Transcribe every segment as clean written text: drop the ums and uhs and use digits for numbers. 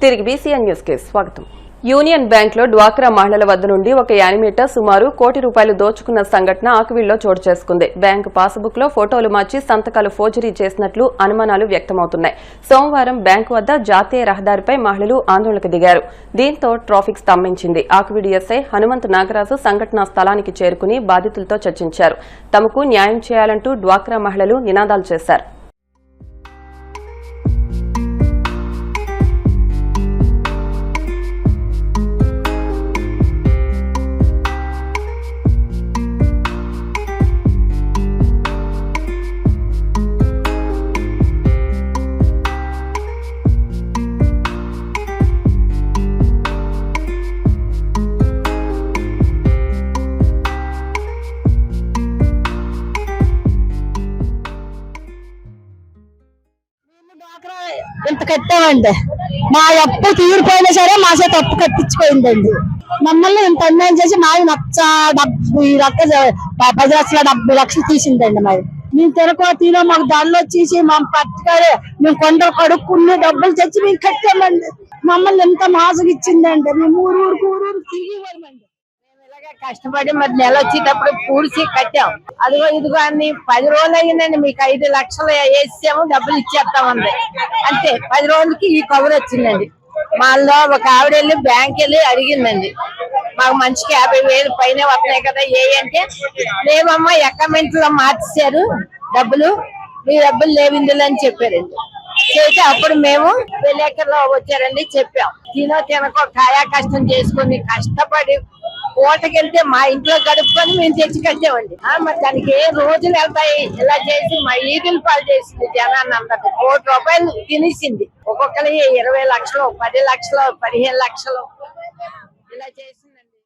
తిరిగి BCN news కి స్వాగతం. యూనియన్ బ్యాంక్ లో డ్వాక్రా మహిళల వద్ద నుండి ఒక యానిమేటర్ సుమారు ₹1 కోటి దోచుకున్న సంఘటన ఆకువీల్లో చోటు చేసుకుంది. బ్యాంకు పాస్బుక్ లో ఫోటోలు మార్చి సంతకాలు ఫోర్జరీ చేసినట్లు అనుమానాలు వ్యక్తమవుతున్నాయి. సోమవారం బ్యాంకు వద్ద జాతీయ రహదారిపై మహిళలు ఆందోళనకు దిగారు. దీంతో ట్రాఫిక్ స్తంభించింది. ఆకువీడి ఎస్ఐ హనుమంత్ నాగరాజు సంఘటనా స్థలానికి చేరుకుని బాధితులతో చర్చించారు. తమకు న్యాయం చేయాలంటూ డ్వాక్రా మహిళలు నినాదాలు చేశారు. ఇంత కట్టామండి, మా అప్పు తీరిపోయినా సరే మా చేత అప్పు కట్టించుకోయిందండి. మమ్మల్ని ఇంత అన్యాయం చేసి మాది నచ్చ 10 లక్షల 70 లక్షలు తీసిందండి. మరి మేము తినో మాకు దానిలో వచ్చేసి మా పట్టుకాడే మేము కొండలు కడుక్కుని డబ్బులు తెచ్చి మేము కట్టామండి. మమ్మల్ని ఎంత మోసం ఇచ్చిందండి. మేము ఊరు తిరిగిపోయామండి. కష్టపడి మరి నెల వచ్చేటప్పుడు పూడ్చి కట్టాం. అదిగో ఇదిగో అన్ని 10 రోజులు అయ్యిందండి. మీకు 5 లక్షలు వేసాము, డబ్బులు ఇచ్చేస్తామండి. అంతే 10 రోజులకి ఈ కబురు వచ్చిందండి. మాలో ఒక ఆవిడ వెళ్ళి బ్యాంక్ వెళ్ళి అడిగిందండి, మాకు మనిషికి 50,000 పైన వస్తున్నాయి కదా ఏ అంటే, లేవమ్మా అకౌంట్ లో మార్చేశారు డబ్బులు, మీ డబ్బులు లేవు ఇందులో అని చెప్పారండి. చేసి అప్పుడు మేము విలేకరులో వచ్చారండి, చెప్పాం. తినకో కాయా కష్టం చేసుకుని కష్టపడి ఓటకెళ్తే మా ఇంట్లో గడుపుకొని మేము తెచ్చి కట్టామండి. మరి దానికి ఏ రోజులు వెళ్తాయి? ఇలా చేసి మా ఈదులు పాలు చేసింది జనాన్ని అందరినీ. ₹1 కోటి తినేసింది. ఒక్కొక్కరి 20 లక్షలు, 10 లక్షలు, 15 లక్షలు ఇలా చేసిందండి.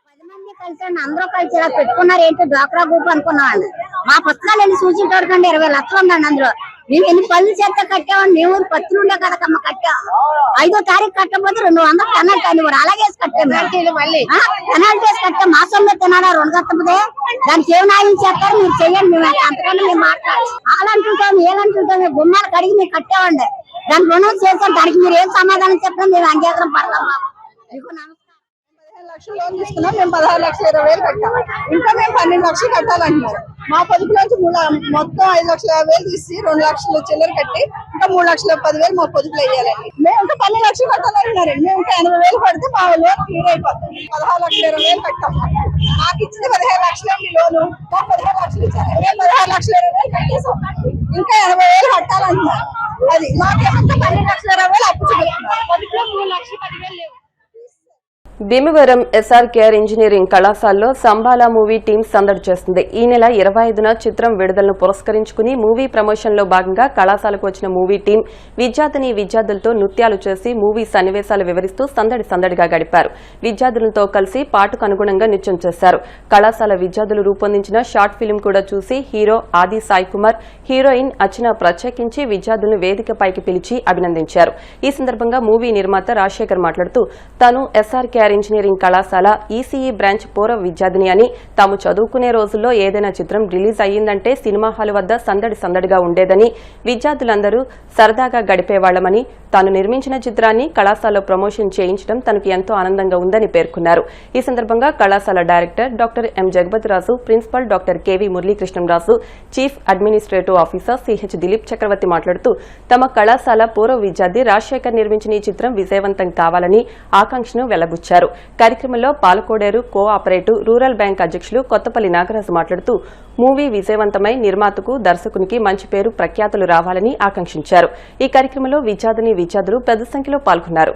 10 మంది కలిసి అందరూ కలిసి ఇలా పెట్టుకున్నారు. ఏంటో డ్వాక్రా గ్రూప్ అనుకున్నామండి. మా పుస్తకాలు ఎన్ని సూచించడానికి 20 లక్షలు ఉందండి. అందులో మేము ఎన్ని పనులు చేస్తే కట్టామని మేము పత్రులు ఉండే కదకమ్మ కట్టాం. 5వ తారీఖు కట్టకపోతే 200 పెనాల్టీ అని కూడా అలాగే కట్టాం. మళ్ళీ పెనాల్టీ వేసి కట్టాం. మా సొమ్మె తినాలా 2 కట్టకపోతే దానికి ఏం న్యాయం చేస్తారు మీరు చెయ్యండి. మేము అంతకన్నా మేము మాట్లాడాలి. వాళ్ళంటుంటాం ఏలంటుంటాం, మేము గుమ్మాలు కడిగి మేము కట్టామండి. దానికి రుణం చేసాం. దానికి మీరు ఏం సమాధానం చెప్పడం మేము అంగీకారం పడతాం. మీకు నమస్కారం. 15 లక్షలు లోన్ తీసుకున్నాం. మేము 16,20,000 కట్టాం. ఇంకా మేము 12 లక్షలు కట్టాలంటున్నారు. మా పొదుపులోంచి మొత్తం 5,50,000 తీసి 2 లక్షలు చిల్లర కట్టి ఇంకా 3,10,000 మా పొదుపులు వేయాలండి. మేము ఇంకా 12 లక్షలు కట్టాలంటున్నారండి. మేము ఇంకా 80,000 పడితే మా లోన్ క్లియర్ అయిపోతుంది. 16,20,000 కట్టాం. మాకు ఇచ్చింది 15 లక్షలు అండి లోను. మాకు 15 లక్షలు ఇచ్చారు. మేము 16,20,000 కట్టేసాం. ఇంకా 80,000 కట్టాలంటున్నారు. అది మాకేమంతా 12,20,000 అప్పు చూపిస్తున్నారు. పొదుపులో 3,10,000 లేవు. భీమవరం ఎస్ఆర్కేఆర్ ఇంజనీరింగ్ కళాశాలలో సంబాలా మూవీ టీం సందడి చేస్తుంది. ఈ నెల 25న చిత్రం విడుదలను పురస్కరించుకుని మూవీ ప్రమోషన్ లో భాగంగా కళాశాలకు వచ్చిన మూవీ టీం విద్యార్థులతో నృత్యాలు చేసి మూవీ సన్నివేశాలు వివరిస్తూ సందడిగా గడిపారు. విద్యార్థులతో కలిసి పాటకు అనుగుణంగా నృత్యం చేశారు. కళాశాల విద్యార్థులు రూపొందించిన షార్ట్ ఫిల్మ్ కూడా చూసి హీరో ఆది సాయి కుమార్, హీరోయిన్ అర్చన ప్రత్యేకించి విద్యార్థులను వేదికపైకి పిలిచి అభినందించారు. ఈ సందర్భంగా మూవీ నిర్మాత రాజశేఖర్ మాట్లాడుతూ తాను ఎస్ఆర్కేఆర్ ఇంజనీరింగ్ కళాశాల ఈసీఈ బ్రాంచ్ పూర్వ విద్యార్థిని అని, తాము చదువుకునే రోజుల్లో ఏదైనా చిత్రం రిలీజ్ అయ్యిందంటే సినిమా హాల్ వద్ద సందడిగా ఉండేదని, విద్యార్థులందరూ సరదాగా గడిపేవాళ్లమని, తాను నిర్మించిన చిత్రాన్ని కళాశాలలో ప్రమోషన్ చేయించడం తనకు ఎంతో ఆనందంగా ఉందని పేర్కొన్నారు. ఈ సందర్భంగా కళాశాల director doctor M Jagapathiraju, principal doctor KV Muralikrishnamraju, chief administrative officer CH Dilip Chakravarthi మాట్లాడుతూ తమ కళాశాల పూర్వ విద్యార్థి రాజశేఖర్ నిర్మించిన ఈ చిత్రం విజయవంతం కావాలని ఆకాంక్షను వెల్లబుచ్చారు. కార్యక్రమంలో పాలకోడేరు కో-ఆపరేటివ్ రూరల్ బ్యాంక్ అధ్యక్షులు కొత్తపల్లి నాగరాజు మాట్లాడుతూ మూవీ విజయవంతమై నిర్మాతకు, దర్శకునికి మంచి పేరు ప్రఖ్యాతులు రావాలని ఆకాంక్షించారు. ఈ కార్యక్రమంలో విద్యార్థులు పెద్ద సంఖ్యలో పాల్గొన్నారు.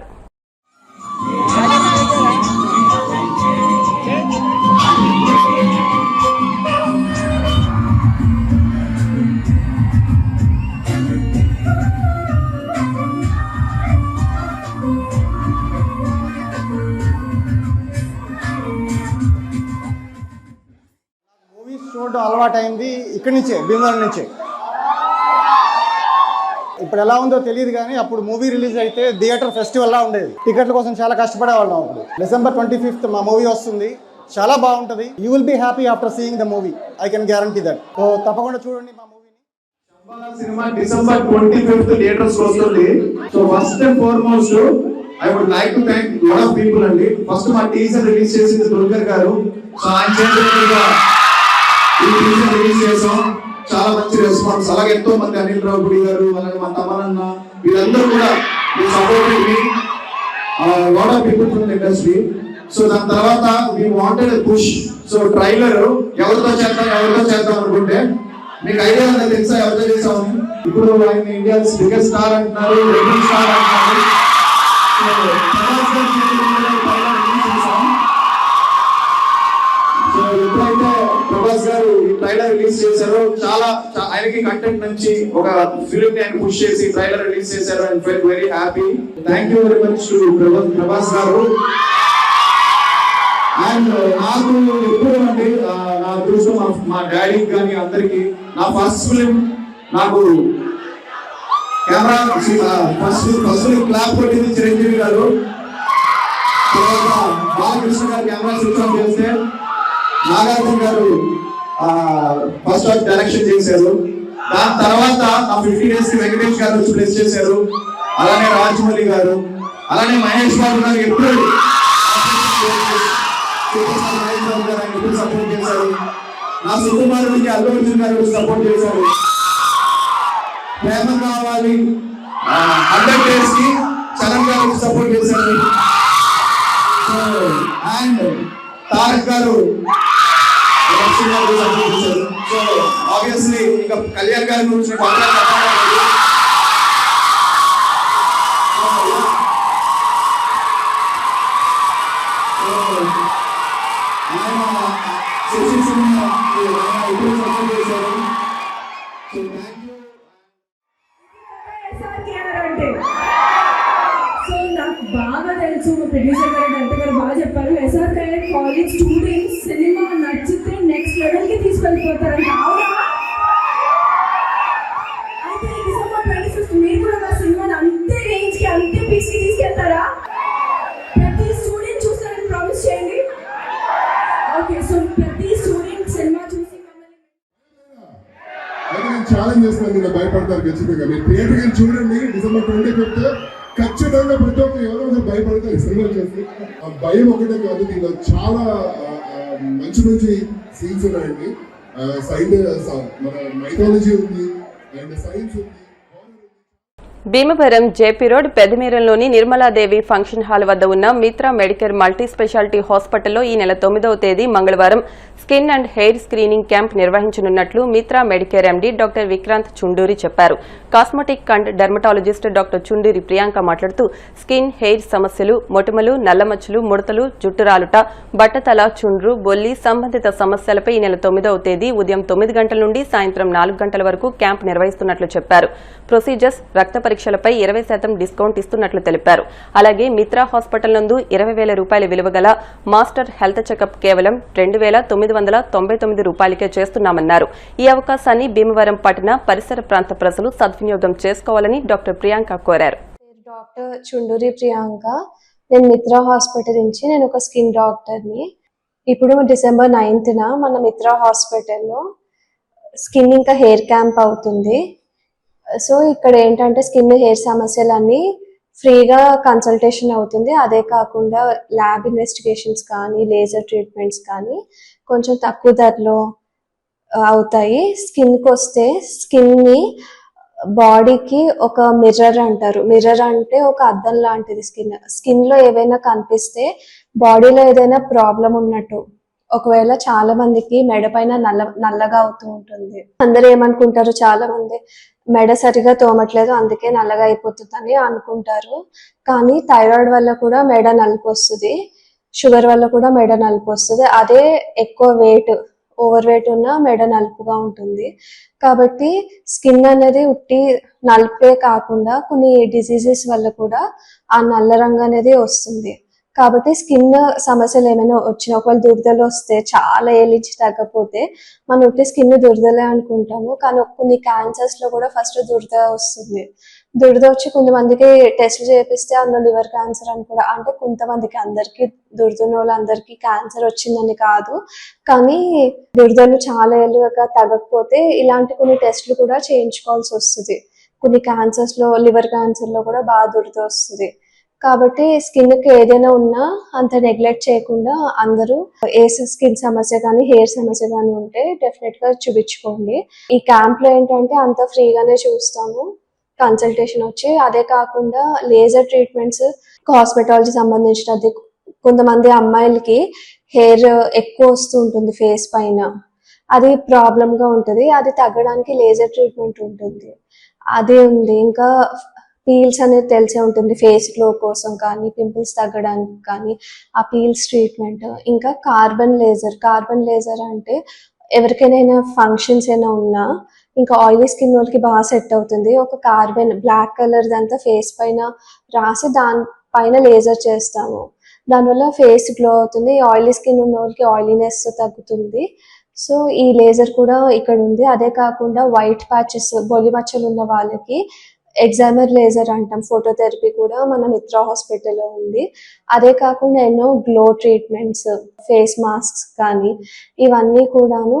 చూడడం అలవాటైంది ఇక్కడి నుంచే, భీమవరం నుంచే. ఇప్పుడు ఎలా ఉందో తెలియదు కానీ అప్పుడు మూవీ రిలీజ్ అయితే థియేటర్ ఫెస్టివల్లా ఉండేది. టికెట్ల కోసం చాలా కష్టపడేవాళ్ళం. అప్పుడు December 25th మా మూవీ వస్తుంది. చాలా బాగుంటుంది. You will be happy after seeing the movie. I can guarantee that. So తప్పకుండా చూడండి మా మూవీని. సినిమా December 25th థియేటర్స్ వస్తుంది. So first and foremost I would like to thank a lot of people అండి. First మా teaser release చేసింది దుర్గర్ గారు. So ఆయన చేతులుగా ఈ టీజర్ రిలీజ్ చేసాం. చాలా మంచి రెస్పాన్స్. అలాగే ఎంతో మంది అనిల్ రావుపూడి గారు, అలాగే మా తమనన్న, వీళ్ళందరూ కూడా supported me lot of people from the industry. So దాని తర్వాత we wanted push. So trailer ఎవరితో చేద్దాం అనుకుంటే మీకు ఐడియా ఉందా తెలుసా ఎవరితో చేసామని? ఇప్పుడు ఆయన ఇండియా బిగ్గెస్ట్ స్టార్ అంటున్నారు, రెబల్ స్టార్ అంటున్నారు. సో ఎప్పుడైతే ప్రభాస్ గారు ఈ ట్రైలర్ రిలీజ్ చేశారో చాలా ఆయనకి కంటెంట్ నుంచి ఒక ఫిల్మ్ ని ఆయన పుష్ చేసి ట్రైలర్ రిలీజ్ చేశారు. And full very happy. Thank you very much to Prabhas గారు. అండ్ నాకు ఎప్పుడు అండి నా దృష్టం మా డాడీకి కానీ అందరికి నా ఫస్ట్ ఫిలిం నాకు కెమెరా ఫస్ట్ క్లాప్ కొట్టింది చిరంజీవి గారు. తర్వాత బాలకృష్ణ గారు కెమెరా స్విచ్ ఆఫ్ చేస్తే నాగార్జున గారు ఫస్ట్ హాఫ్ డైరెక్షన్ చేశారు. దాని తర్వాత నా 50 days కి వెంకటేష్ గారు వచ్చి ప్లేస్ చేశారు. అలానే రాజమౌళి గారు, అలానే మహేష్ బాబు గారు ఎప్పుడు సపోర్ట్ చేశారు. నా సుకుమారుడికి అల్లు అర్జున్ గారు సపోర్ట్ చేశారు. ప్రేమ కావాలి 100 days కి చరణ్ గారు సపోర్ట్ చేశారు. అండ్ తారక్ గారు సపోర్ట్ చేశారు. సో ఆబ్వియస్లీ ఇంకా కళ్యాణ్ గారి గురించి సో నాకు బాగా తెలుసు మా ప్రొడ్యూసర్ గారు డైరెక్టర్ గారు బాగా చెప్పారు. SRK కాలేజ్ స్టూడెంట్స్ సినిమా నచ్చితే నెక్స్ట్ లెవెల్ కి తీసుకెళ్ళిపోతారంట. అయితే December 25th మీరు కూడా మా సినిమాని అంతే రేంజ్ కి అంతే పీస్ కి తీసుకెళ్తారా? ప్రతి స్టూడెంట్ చూస్తారని ప్రామిస్ చేయండి. ఓకే, సో ప్రతి స్టూడెంట్ సినిమా చూసి నేను ఛాలెంజ్ చేస్తున్నాను. మీరు భయపడతారు ఖచ్చితంగా. మీరు థియేటర్కి వెళ్ళి చూడండి. December 25th ఖచ్చితంగా ప్రతి ఒక్క ఎవరో భయపడతారు సినిమా చూసి. ఆ భయం ఒకటే కాదు, దీనిలో చాలా మంచి మంచి సీన్స్ ఉన్నాయండి. మన మైథాలజీ ఉంది అండ్ సైన్స్ ఉంది. భీమవరం జేపీ రోడ్ పెదమీరంలోని నిర్మలాదేవి ఫంక్షన్ హాల్ వద్ద ఉన్న మిత్రా మెడికేర్ మల్టీ స్పెషాలిటీ హాస్పిటల్లో ఈ నెల 9వ తేదీ మంగళవారం skin and hair screening camp నిర్వహించనున్నట్లు Mitra medicare MD doctor Vikrant Chunduri చెప్పారు. Cosmetic and dermatologist doctor Chunduri Priyanka మాట్లాడుతూ స్కిన్ హెయిర్ సమస్యలు, మొటిమలు, నల్లమచ్చలు, ముడతలు, జుట్టు రాలుట, బట్టతల, చుండ్రు, బొల్లి సంబంధిత సమస్యలపై ఈ నెల 9వ తేదీ ఉదయం 9 గంటల నుండి సాయంత్రం 4 గంటల వరకు క్యాంప్ నిర్వహిస్తున్నట్లు చెప్పారు. ప్రొసీజర్స్, రక్త పరీక్షలపై 20% డిస్కౌంట్ ఇస్తున్నట్లు తెలిపారు. అలాగే మిత్రా హాస్పిటల్ నందు 20,000 రూపాయల విలువ గల మాస్టర్ హెల్త్ చెకప్ కేవలం 2,999 రూపాయలకే చేస్తున్నామన్నారు. ఈ అవకాశాన్ని భీమవరం పట్టణ పరిసర ప్రాంత ప్రజలు సద్వినియోగం చేసుకోవాలని డాక్టర్ ప్రియాంక కోరారు. డాక్టర్ చుండూరి ప్రియాంక, నేను మిత్రా హాస్పిటల్ నుంచి నేను ఒక స్కిన్ డాక్టర్ని. ఇప్పుడు December 9th మన మిత్రా హాస్పిటల్లో స్కిన్ ఇంకా హెయిర్ క్యాంప్ అవుతుంది. సో ఇక్కడ ఏంటంటే స్కిన్ హెయిర్ సమస్యలన్నీ ఫ్రీగా కన్సల్టేషన్ అవుతుంది. అదే కాకుండా ల్యాబ్ ఇన్వెస్టిగేషన్స్ కానీ లేజర్ ట్రీట్మెంట్స్ కానీ కొంచెం తక్కువ ధరలో అవుతాయి. స్కిన్కి వస్తే స్కిన్ని బాడీకి ఒక మిర్రర్ అంటారు. మిర్రర్ అంటే ఒక అద్దం లాంటిది. స్కిన్లో ఏవైనా కనిపిస్తే బాడీలో ఏదైనా ప్రాబ్లం ఉన్నట్టు. ఒకవేళ చాలా మందికి మెడ పైన నల్లగా అవుతూ ఉంటుంది. అందరూ ఏమనుకుంటారు, చాలా మంది మెడ సరిగా తోమట్లేదు అందుకే నల్లగా అయిపోతుందని అనుకుంటారు. కానీ థైరాయిడ్ వల్ల కూడా మెడ నలుపు వస్తుంది, షుగర్ వల్ల కూడా మెడ నలుపు వస్తుంది. అదే ఎక్కువ ఓవర్ వెయిట్ ఉన్న మెడ నలుపుగా ఉంటుంది. కాబట్టి స్కిన్ అనేది ఉట్టి నలుపే కాకుండా కొన్ని డిసీజెస్ వల్ల కూడా ఆ నల్ల రంగు అనేది వస్తుంది. కాబట్టి స్కిన్ సమస్యలు ఏమైనా వచ్చినా, ఒకవేళ దురదలు వస్తే, చాలా ఏలించి తగ్గకపోతే మనం ఉట్టి స్కిన్ దురదలే అనుకుంటాము. కానీ కొన్ని క్యాన్సర్స్ లో కూడా ఫస్ట్ దురద వస్తుంది. దురద వచ్చి కొంతమందికి టెస్ట్లు చేపిస్తే అందులో లివర్ క్యాన్సర్ అని కూడా, అంటే కొంతమందికి, అందరికి దురదన్న వాళ్ళందరికీ క్యాన్సర్ వచ్చిందని కాదు. కానీ దురదలు చాలా ఏళ్ళుగా తగ్గకపోతే ఇలాంటి కొన్ని టెస్ట్లు కూడా చేయించుకోవాల్సి వస్తుంది. కొన్ని క్యాన్సర్స్ లో, లివర్ క్యాన్సర్ లో కూడా బాగా దురద వస్తుంది. కాబట్టి స్కిన్ కి ఏదైనా ఉన్నా అంత నెగ్లెక్ట్ చేయకుండా అందరూ ఏ స్కిన్ సమస్య కానీ హెయిర్ సమస్య కానీ ఉంటే డెఫినెట్ గా చూపించుకోండి. ఈ క్యాంప్ లో ఏంటంటే అంత ఫ్రీగానే చూస్తాము, కన్సల్టేషన్ వచ్చి. అదే కాకుండా లేజర్ ట్రీట్మెంట్స్, కాస్మెటాలజీ సంబంధించినది. కొంతమంది అమ్మాయిలకి హెయిర్ ఎక్కువ వస్తూ ఉంటుంది ఫేస్ పైన, అది ప్రాబ్లమ్ గా ఉంటుంది. అది తగ్గడానికి లేజర్ ట్రీట్మెంట్ ఉంటుంది, అది ఉంది. ఇంకా పీల్స్ అనేది తెలిసే ఉంటుంది, ఫేస్ గ్లో కోసం కానీ పింపుల్స్ తగ్గడానికి కానీ ఆ పీల్స్ ట్రీట్మెంట్. ఇంకా కార్బన్ లేజర్ అంటే ఎవరికైనా ఫంక్షన్స్ అయినా ఉన్నా ఇంకా ఆయిలీ స్కిన్ వాళ్ళకి బాగా సెట్ అవుతుంది. ఒక కార్బన్ బ్లాక్ కలర్ దంతా ఫేస్ పైన రాసి దాని పైన లేజర్ చేస్తాము, దానివల్ల ఫేస్ గ్లో అవుతుంది. ఆయిలీ స్కిన్ ఉన్న వాళ్ళకి ఆయిలీనెస్ తగ్గుతుంది. సో ఈ లేజర్ కూడా ఇక్కడ ఉంది. అదే కాకుండా వైట్ ప్యాచెస్, బొలి మచ్చలు ఉన్న వాళ్ళకి ఎగ్జామర్ లేజర్ అంటాం, ఫోటోథెరపీ కూడా మన మిత్రా హాస్పిటల్లో ఉంది. అదే కాకుండా ఎన్నో గ్లో ట్రీట్మెంట్స్, ఫేస్ మాస్క్స్ కానీ ఇవన్నీ కూడాను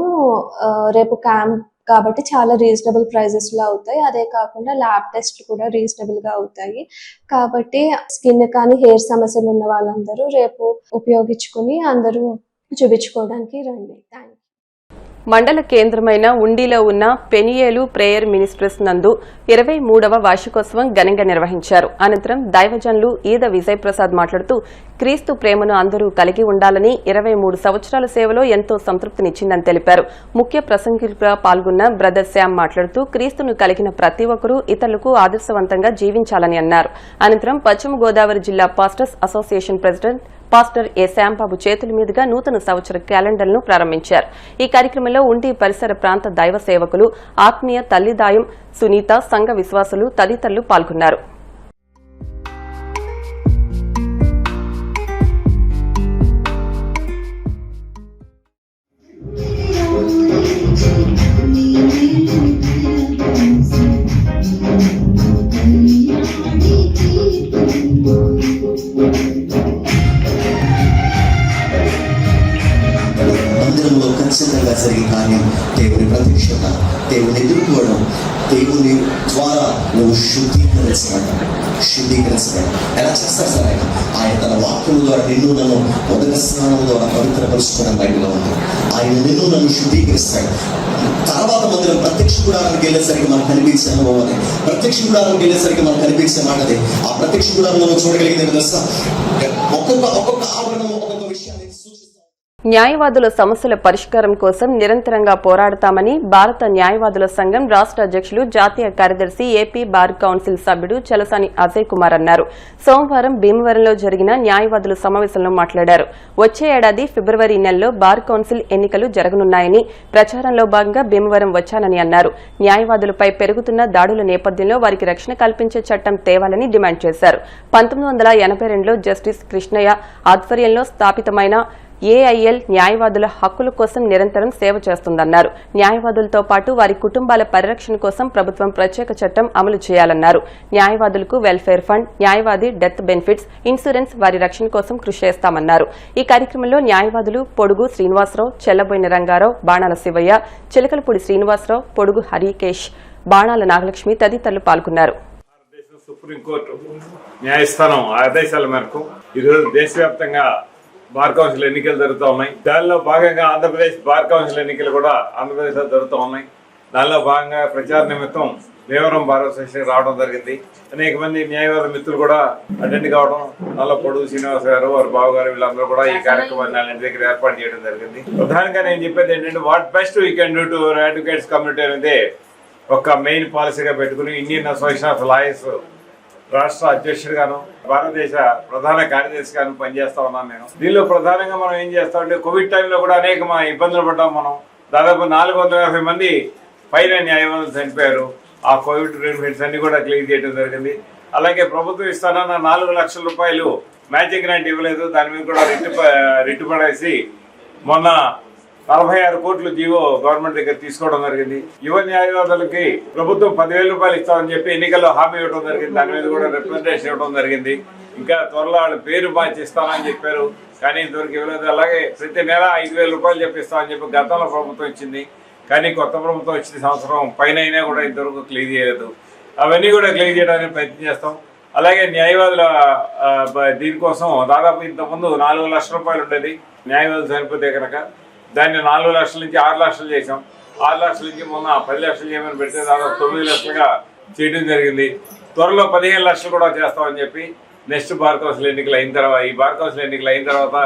రేపు క్యాంప్ కాబట్టి చాలా రీజనబుల్ ప్రైజెస్ లో అవుతాయి. అదే కాకుండా ల్యాబ్ టెస్ట్ కూడా రీజనబుల్ గా అవుతాయి. కాబట్టి స్కిన్ కానీ హెయిర్ సమస్యలు ఉన్న వాళ్ళందరూ రేపు ఉపయోగించుకుని అందరూ చూపించుకోవడానికి రండి. Thank you. మండల కేంద్రమైన ఉండిలో ఉన్న పెనియేలు ప్రేయర్ మినిస్ట్రీస్ నందు 23వ వార్షికోత్సవం ఘనంగా నిర్వహించారు. అనంతరం దైవజనులు ఈద విజయ్ ప్రసాద్ మాట్లాడుతూ క్రీస్తు ప్రేమను అందరూ కలిగి ఉండాలని, 23 సంవత్సరాల సేవలో ఎంతో సంతృప్తినిచ్చిందని తెలిపారు. ముఖ్య ప్రసంగికులుగా పాల్గొన్న బ్రదర్ శ్యామ్ మాట్లాడుతూ క్రీస్తును కలిగిన ప్రతి ఒక్కరూ ఇతరులకు ఆదర్శవంతంగా జీవించాలని అన్నారు. అనంతరం పశ్చిమ గోదావరి జిల్లా పాస్టర్స్ అసోసియేషన్ ప్రెసిడెంట్ పాస్టర్ ఏ శ్యాంబాబు చేతుల మీదుగా నూతన సంవత్సర క్యాలెండర్ను ప్రారంభించారు. ఈ కార్యక్రమంలో ఉండి పరిసర ప్రాంత దైవ సేవకులు, ఆత్మీయ తల్లిదాయం సునీత, సంఘ విశ్వాసులు తదితరులు పాల్గొన్నారు. ఖచ్చితంగా జరిగే కార్యం దేవుని ప్రత్యక్షత, దేవుని ఎదుర్కోవడం, దేవుని ద్వారా నువ్వు శుద్ధీకరించబడ్డావు. ఎలా చేస్తారు సార్? ఆయన తన వాక్యం ద్వారా నిన్ను నన్ను మొదటి స్నానం ద్వారా పవిత్రపరుచుకోవడం బయటలో ఉంది. ఆయన నిన్ను నన్ను శుద్ధీకరిస్తాడు. తర్వాత మందిరం ప్రత్యక్ష గుడారానికి వెళ్ళేసరికి మనకు కనిపించే అనుభవం అది. ప్రత్యక్ష గుడారానికి వెళ్ళేసరికి మనకు కనిపించే మాట అది. ఆ ప్రత్యక్ష గుడారం మనం చూడగలిగితే ఒక్కొక్క ఆవరణం ఒక్కొక్క విషయాన్ని న్యాయవాదుల సమస్యల పరిష్కారం కోసం నిరంతరంగా పోరాడతామని భారత న్యాయవాదుల సంఘం రాష్ట్ర అధ్యక్షులు, జాతీయ కార్యదర్శి, ఏపీ బార్ కౌన్సిల్ సభ్యుడు చలసాని అజయ్ కుమార్ అన్నారు. సోమవారం భీమవరంలో జరిగిన న్యాయవాదుల సమావేశంలో మాట్లాడారు. వచ్చే ఏడాది ఫిబ్రవరి నెలలో బార్ కౌన్సిల్ ఎన్నికలు జరగనున్నాయని, ప్రచారంలో భాగంగా భీమవరం వచ్చానని అన్నారు. న్యాయవాదులపై పెరుగుతున్న దాడుల నేపథ్యంలో వారికి రక్షణ కల్పించే చట్టం తేవాలని డిమాండ్ చేశారు. 1982లో జస్టిస్ కృష్ణయ్య ఆధ్వర్యంలో స్థాపితమైన ఏఐఎల్ న్యాయవాదుల హక్కుల కోసం నిరంతరం సేవ చేస్తుందన్నారు. న్యాయవాదులతో పాటు వారి కుటుంబాల పరిరక్షణ కోసం ప్రభుత్వం ప్రత్యేక చట్టం అమలు చేయాలన్నారు. న్యాయవాదులకు వెల్ఫేర్ ఫండ్, న్యాయవాది డెత్ బెనిఫిట్స్, ఇన్సూరెన్స్, వారి రక్షణ కోసం కృషి చేస్తామన్నారు. ఈ కార్యక్రమంలో న్యాయవాదులు పొడుగు శ్రీనివాసరావు, చెల్లబోయిన రంగారావు, బాణాల శివయ్య, చిలకలపూడి శ్రీనివాసరావు, పొడుగు హరికేష్, బాణాల నాగలక్ష్మి తదితరులు పాల్గొన్నారు. సుప్రీంకోర్టు న్యాయస్థానం ఆదేశాల మేరకు ఈరోజు దేశవ్యాప్తంగా బార్ కౌన్సిల్ ఎన్నికలు జరుగుతూ ఉన్నాయి. దానిలో భాగంగా ఆంధ్రప్రదేశ్ బార్ కౌన్సిల్ ఎన్నికలు కూడా ఆంధ్రప్రదేశ్లో జరుగుతూ ఉన్నాయి. దానిలో భాగంగా ప్రచార నిమిత్తం భీమవరం బార్ అసోసియేషన్ రావడం జరిగింది. అనేక మంది న్యాయవాద మిత్రులు కూడా అటెండ్ కావడం, దానిలో పొడుగు శ్రీనివాస్ గారు, వారి బాబు గారు, వీళ్ళందరూ కూడా ఈ కార్యక్రమాన్ని వాళ్ళ ఇంటి దగ్గర ఏర్పాటు చేయడం జరిగింది. ప్రధానంగా నేను చెప్పేది ఏంటంటే, what best we can do to advocates community అనేది ఒక మెయిన్ పాలసీగా పెట్టుకుని ఇండియన్ అసోసియేషన్ ఆఫ్ లాయర్స్ రాష్ట్ర అధ్యక్షుడిగాను, భారతదేశ ప్రధాన కార్యదర్శిగాను పనిచేస్తా ఉన్నాను నేను. దీనిలో ప్రధానంగా మనం ఏం చేస్తామంటే, కోవిడ్ టైంలో కూడా అనేక ఇబ్బందులు పడ్డాం మనం. దాదాపు 450 మంది పైన న్యాయవాదులు చనిపోయారు. ఆ కోవిడ్ బెనిఫిట్స్ అన్ని కూడా క్లియర్ చేయడం జరిగింది. అలాగే ప్రభుత్వం ఇస్తానన్న 4 లక్షల రూపాయలు మ్యాచింగ్ గ్రాంట్ ఇవ్వలేదు. దాని మీద కూడా రిట్టు పడేసి మొన్న 46 కోట్లు జీవో గవర్నమెంట్ దగ్గర తీసుకోవడం జరిగింది. యువ న్యాయవాదులకి ప్రభుత్వం 10,000 రూపాయలు ఇస్తామని చెప్పి ఎన్నికల్లో హామీ ఇవ్వడం జరిగింది. దాని మీద కూడా రిప్రజెంటేషన్ ఇవ్వడం జరిగింది. ఇంకా త్వరలో వాళ్ళు పేరు మార్చి ఇస్తామని చెప్పారు, కానీ ఇంతవరకు ఇవ్వలేదు. అలాగే ప్రతి నెల 5,000 రూపాయలు చెప్పిస్తామని చెప్పి గతంలో ప్రభుత్వం ఇచ్చింది, కానీ కొత్త ప్రభుత్వం వచ్చిన సంవత్సరం పైన అయినా కూడా ఇంతవరకు క్లియర్ చేయలేదు. అవన్నీ కూడా క్లియర్ చేయడానికి ప్రయత్నం చేస్తాం. అలాగే న్యాయవాదుల దీనికోసం దాదాపు ఇంతకుముందు 4 లక్షల రూపాయలు ఉండేది. న్యాయవాదులు చనిపోతే కనుక దాన్ని 4 లక్షల నుంచి 6 లక్షలు చేసాం. 6 లక్షల నుంచి మొన్న 10 లక్షలు చేయమని పెడితే దాదాపు 9 లక్షలుగా చేయడం జరిగింది. త్వరలో 15 లక్షలు కూడా చేస్తామని చెప్పి నెక్స్ట్ బార్ కౌన్సిల్ ఎన్నికలు అయిన తర్వాత, ఈ బార్ కౌన్సిల్ ఎన్నికలు అయిన తర్వాత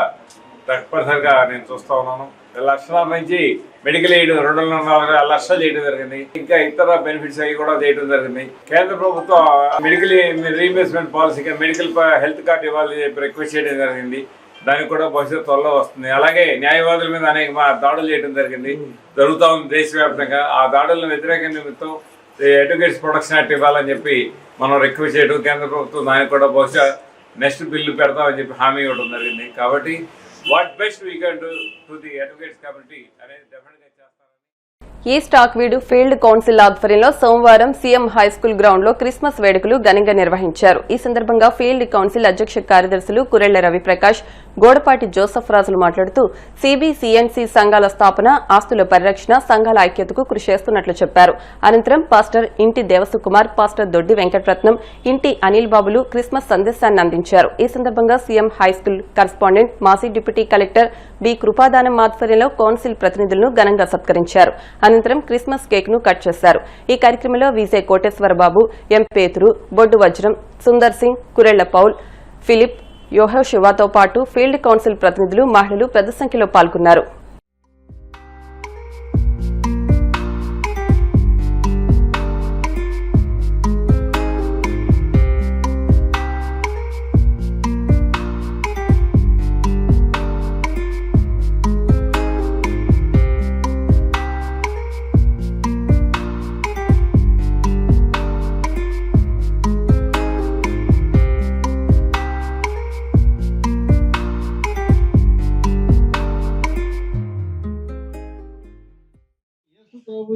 తప్పనిసరిగా నేను చూస్తా ఉన్నాను. 1 లక్షల నుంచి మెడికల్ ఎయిడ్ 2.4 లక్షలు చేయడం జరిగింది. ఇంకా ఇతర బెనిఫిట్స్ అవి కూడా చేయడం జరిగింది. కేంద్ర ప్రభుత్వం మెడికల్ రీఇంబర్స్మెంట్ పాలసీగా మెడికల్ హెల్త్ కార్డు ఇవ్వాలి రిక్వెస్ట్ చేయడం జరిగింది. దానికి కూడా భవిష్యత్తు త్వరలో వస్తుంది. అలాగే న్యాయవాదుల మీద అనేక దాడులు చేయడం జరుగుతూ ఉంది దేశవ్యాప్తంగా. ఆ దాడులను వ్యతిరేక నిమిత్తం ఎడ్యుకేట్స్ ప్రొటెక్షన్ యాక్ట్ ఇవ్వాలని చెప్పి మనం రిక్వెస్ట్ చేయడం, కేంద్ర ప్రభుత్వం దానికి కూడా బహుశా నెక్స్ట్ బిల్లు పెడతామని చెప్పి హామీ ఇవ్వడం జరిగింది. కాబట్టి what best we can do to the advocates community అనేది డెఫినెట్గా చేస్తాను. ఈస్ట్ ఆక్వీడు ఫీల్డ్ కౌన్సిల్ ఆధ్వర్యంలో సోమవారం సీఎం హైస్కూల్ గ్రౌండ్ లో క్రిస్మస్ వేడుకలు ఘనంగా నిర్వహించారు. ఈ సందర్భంగా ఫీల్డ్ కౌన్సిల్ అధ్యక్ష కార్యదర్శులు కురెళ్ల రవిప్రకాష్, గోడపాటి జోసఫ్ రాజులు మాట్లాడుతూ సిబిసిఎన్సి సంఘాల స్థాపన, ఆస్తుల పరిరక్షణ, సంఘాల ఐక్యతకు కృషి చేస్తున్నట్లు చెప్పారు. అనంతరం పాస్టర్ ఇంటి దేవసుకుమార్, పాస్టర్ దొడ్డి వెంకటరత్నం, ఇంటి అనిల్ బాబులు క్రిస్మస్ సందేశాన్ని అందించారు. ఈ సందర్భంగా సీఎం హైస్కూల్ కరస్పాండెంట్, మాజీ డిప్యూటీ కలెక్టర్ బి కృపాదానం ఆధ్వర్యంలో కౌన్సిల్ ప్రతినిధులను ఘనంగా సత్కరించారు. అనంతరం క్రిస్మస్ కేక్ ను కట్ చేశారు. ఈ కార్యక్రమంలో విజే కోటేశ్వరబాబు, ఎం పేతురు, బొడ్డు వజ్రం, సుందర్ సింగ్, కురెళ్ల పౌల్, ఫిలిప్, యోహో శివాతో పాటు ఫీల్డ్ కౌన్సిల్ ప్రతినిధులు, మహిళలు పెద్ద సంఖ్యలో పాల్గొన్నారు.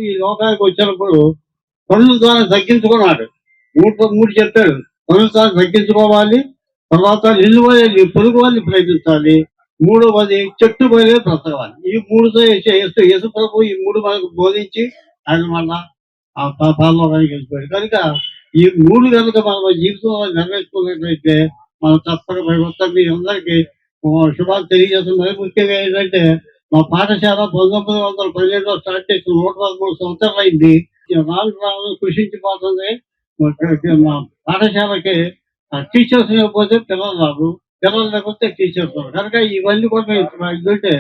ఈ లోకానికి వచ్చినప్పుడు పనుల ద్వారా తగ్గించుకున్నాడు. మూడు చెప్పాడు, పనుల ద్వారా తగ్గించుకోవాలి, తర్వాత నిన్ను నీ పొరుగు వాళ్ళని ప్రేమించాలి, మూడవది చెట్టు పోయే బ్రతకాలి. ఈ మూడుతో యేసు ప్రభు ఈ మూడు మనకు బోధించి ఆయన మళ్ళా పాల్లోకానికి వెళ్ళిపోయాడు. కనుక ఈ మూడు కనుక మన జీవితంలో నెరవేర్చుకున్నట్లయితే మనం తప్పక మీ అందరికీ శుభాలు తెలియజేస్తున్నారు. ముఖ్యంగా ఏంటంటే మా పాఠశాల 1912లో స్టార్ట్ చేసిన 113 సంవత్సరాలు అయింది. రాను కృషించిపోతుంది. మా పాఠశాలకి టీచర్స్ లేకపోతే పిల్లలు రాదు, పిల్లలు లేకపోతే టీచర్స్ రాదు. కనుక ఇవన్నీ కూడా ఏంటంటే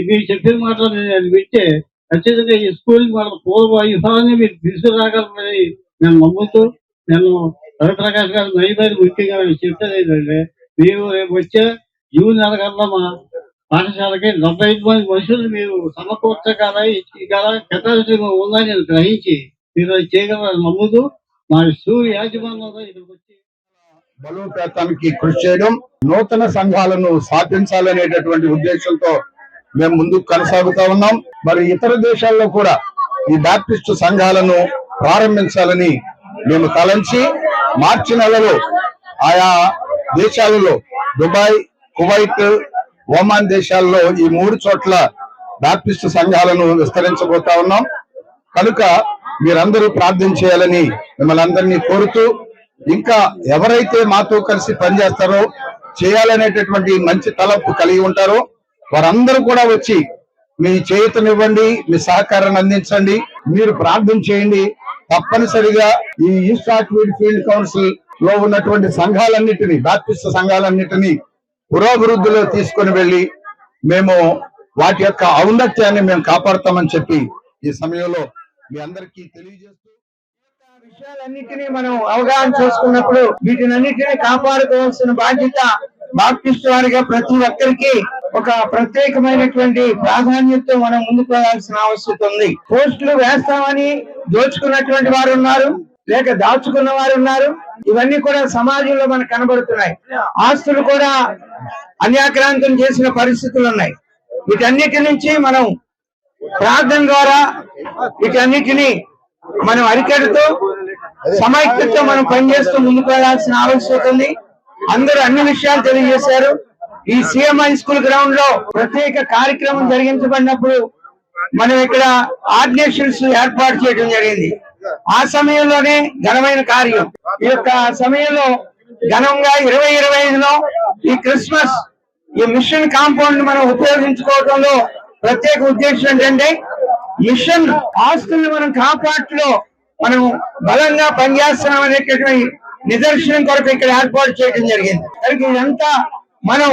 మీరు చెప్పిన మాటలు నేను వింటే ఖచ్చితంగా ఈ స్కూల్ మన పూర్వ వైభవాన్ని మీరు తీసుకురాగలమని నేను నమ్ముతూ, నేను రవిప్రకాష్ గారు నైబర్ ముఖ్యంగా చెప్పేది ఏంటంటే మీరు రేపు వచ్చే జూన్ నెలకల్లా మా పాఠశాలకి 75 మంది మనుషులు మీరు సమకూర్చగల కెపాసిటీ ఉందని నేను గ్రహించి మీరు అది చేయగలరని నమ్ముతూ మా స్కూల్ యాజమాన్యంలో ఇక్కడికి వచ్చి బలోపేతానికి కృషి చేయడం, నూతన సంఘాలను స్థాపించాలనేటటువంటి ఉద్దేశంతో మేము ముందుకు కొనసాగుతా ఉన్నాం. మరి ఇతర దేశాల్లో కూడా ఈ బాప్టిస్టు సంఘాలను ప్రారంభించాలని మేము తలంచి మార్చి నెలలో ఆయా దేశాలలో దుబాయ్, కువైట్, ఒమాన్ దేశాల్లో ఈ 3 చోట్ల బాప్టిస్టు సంఘాలను విస్తరించబోతా ఉన్నాం. కనుక మీరందరూ ప్రార్థన చేయాలని మిమ్మల్ని అందరినీ కోరుతూ, ఇంకా ఎవరైతే మాతో కలిసి పనిచేస్తారో, చేయాలనేటటువంటి మంచి తలపు కలిగి ఉంటారో వారందరూ కూడా వచ్చి మీ చేయూతనివ్వండి, మీ సహకారాన్ని అందించండి, మీరు ప్రార్థన చేయండి. తప్పనిసరిగా ఈ ఈస్ట్ ఆక్వీడ్ ఫీల్డ్ కౌన్సిల్ లో ఉన్నటువంటి సంఘాలన్నిటినీ, బాప్టిస్ట్ సంఘాలన్నిటినీ పురోభివృద్ధిలో తీసుకుని వెళ్ళి మేము వాటి యొక్క ఔన్నత్యాన్ని మేము కాపాడుతామని చెప్పి ఈ సమయంలో మీ అందరికీ తెలియజేస్తూ, విషయాలన్నింటినీ మనం అవగాహన చేసుకున్నప్పుడు వీటినన్నిటినీ కాపాడుకోవాల్సిన బాధ్యత బాప్టిస్ట్ వారిగా ప్రతి ఒక్కరికి ఒక ప్రత్యేకమైనటువంటి ప్రాధాన్యతతో మనం ముందుకు వెళ్ళాల్సిన అవసరం ఉంది. పోస్టులు వేస్తామని దోచుకున్నటువంటి వారు ఉన్నారు, లేక దాచుకున్న వారు ఉన్నారు. ఇవన్నీ కూడా సమాజంలో మనకు కనబడుతున్నాయి. ఆస్తులు కూడా అన్యాక్రాంతం చేసిన పరిస్థితులు ఉన్నాయి. వీటన్నిటి నుంచి మనం ప్రార్థన ద్వారా వీటన్నిటిని మనం అరికడుతూ సమైక్యతతో మనం పనిచేస్తూ ముందుకు వెళ్లాల్సిన ఆవశ్యకత ఉంది. అందరూ అన్ని విషయాలు తెలియజేశారు. ఈ సీఎం హై స్కూల్ గ్రౌండ్ లో ప్రత్యేక కార్యక్రమం జరిగించబడినప్పుడు మనం ఇక్కడ ఆర్గనైజేషన్స్ ఏర్పాటు చేయడం జరిగింది. ఆ సమయంలోనే ఘనమైన కార్యం. ఈ యొక్క సమయంలో ఘనంగా 2025లో ఈ క్రిస్మస్ ఈ మిషన్ కాంపౌండ్ మనం ఉపయోగించుకోవడంలో ప్రత్యేక ఉద్దేశం ఏంటంటే మిషన్ ఆస్తుల్ని మనం కాపాడులో మనం బలంగా పనిచేస్తున్నాం అనేటటువంటి నిదర్శనం కొరకు ఇక్కడ ఏర్పాటు చేయడం జరిగింది. కనుక ఇదంతా మనం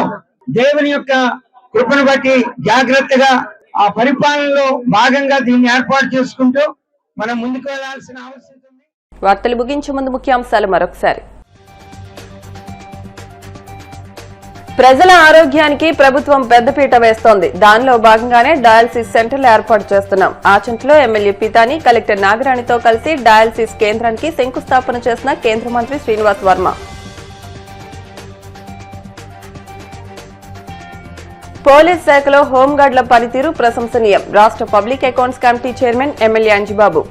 దేవుని యొక్క కృపను బట్టి జాగ్రత్తగా ఆ పరిపాలనలో భాగంగా దీన్ని ఏర్పాటు చేసుకుంటూ మనం ముందుకు వెళ్లాల్సిన అవసరం ఉంది. వార్తలు ముగించే ముందు ముఖ్యాంశాలు మరొకసారి. ప్రజల ఆరోగ్యానికి ప్రభుత్వం పెద్దపీట వేస్తోంది. దానిలో భాగంగానే డయాలసిస్ సెంటర్లు ఏర్పాటు చేస్తున్నాం. ఆచంట్లో ఎమ్మెల్యే పితాని కలెక్టర్ నాగరాణితో కలిసి డయాలసిస్ కేంద్రానికి శంకుస్థాపన చేసిన కేంద్ర మంత్రి శ్రీనివాస్ వర్మ. పోలీస్ శాఖలో హోంగార్డుల పనితీరు ప్రశంసనీయం. రాష్ట్ర public accounts committee chairman MLA Anjibabu.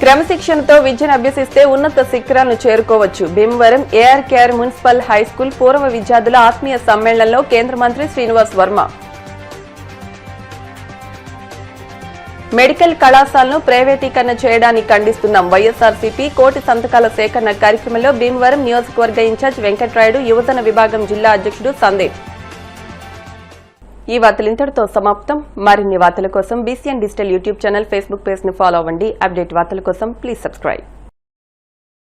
క్రమశిక్షణతో విద్యను అభ్యసిస్తే ఉన్నత శిఖరాలను చేరుకోవచ్చు. భీమవరం ఏఆర్కేఆర్ మున్సిపల్ హైస్కూల్ పూర్వ విద్యార్థుల ఆత్మీయ సమ్మేళనంలో కేంద్ర మంత్రి శ్రీనివాస్ వర్మ. మెడికల్ కళాశాలను ప్రైవేటీకరణ చేయడాన్ని ఖండిస్తున్నాం. వైఎస్ఆర్సీపీ కోటి సంతకాల సేకరణ కార్యక్రమంలో భీమవరం నియోజకవర్గ ఇన్ఛార్జ్ వెంకట్రాయుడు, యువజన విభాగం జిల్లా అధ్యక్షుడు సందీప్. ఈ వార్తలు ఇంతటితో సమాప్తం. మరిన్ని వార్తల కోసం BCN digital YouTube channel, Facebook page ని ఫాలో అవ్వండి. అప్డేట్ వార్తల కోసం ప్లీజ్ సబ్స్క్రైబ్.